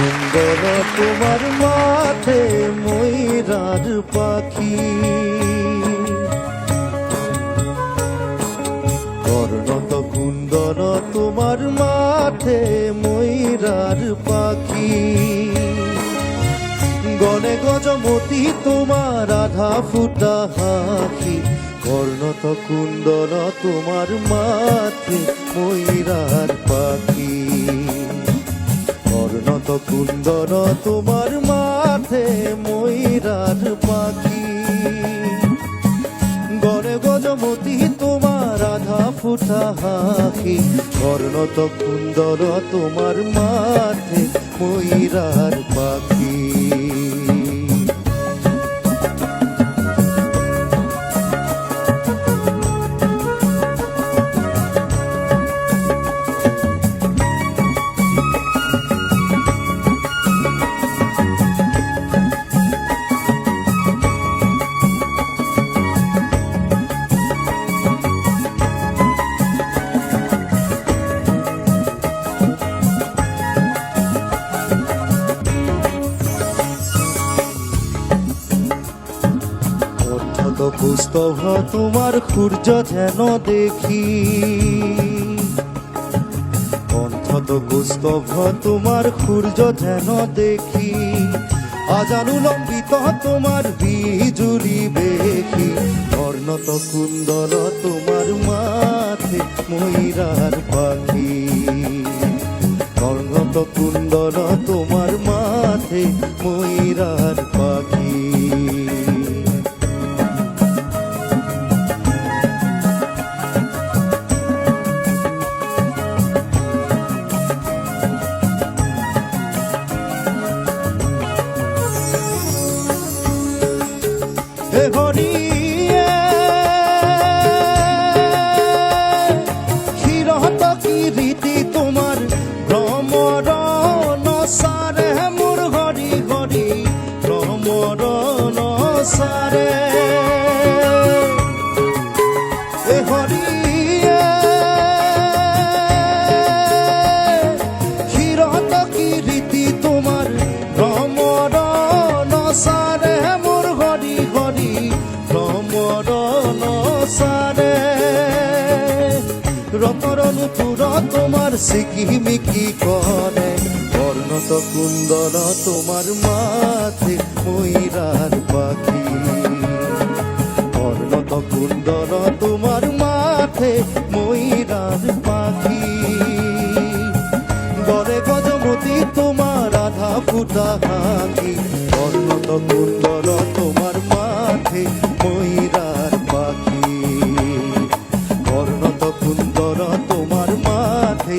সুন্দর তোমার মাঠে ময়ূরার পাখি, বর্ণত কুন্দর তোমার মাঠে ময়ূরার পাখি। গনে গজমতি তোমার আধা ফুটা হাঁকি, বর্ণত কুন্দর তোমার মাঠে ময়ূরার পাখি। বর্ণত কুন্দর তোমার মাঠে ময়ূরার পাখি, গনে গজমতি তোমার আধা ফুটা হাঁকি, বর্ণত কুন্দর তোমার মাঠে ময়ূরার পাখি। পুস্তভ তোমার সূর্য যেন দেখি, অন্তত পুস্তভ তোমার সূর্য যেন দেখি, আজানুলম্বিত তোমার বিজুলি দেখি, বর্ণত কুন্দর তোমার মাঠে ময়ূরার পাখি। বর্ণত কুন্দর তোমার মাঠে ময়ূরার পাখি। হে হরি ক্ষীরত কি রীতি তোমার ভ্রমর নসারে, মোর হরি হরি ভ্রমর নসারে। হে হরি ক্ষীরত কি রীতি তোমার ভ্রমর নসারে, মোর হরি হরি ভ্রমর নসারে। রতরনুপুর তোমার সিকিমিকি করে, বর্ণত কুন্দর তোমার মাঠে ময়ূরার পাখি। বর্ণত কুন্দর তোমার মাঠে ময়ূরার পাখি, গড়ে গজমতি তোমার আধা ফুটা হাঁকি, বর্ণত কুন্দর তোমার মাঠে ময়ূরার পাখি। বর্ণত কুন্দর তোমার মাঠে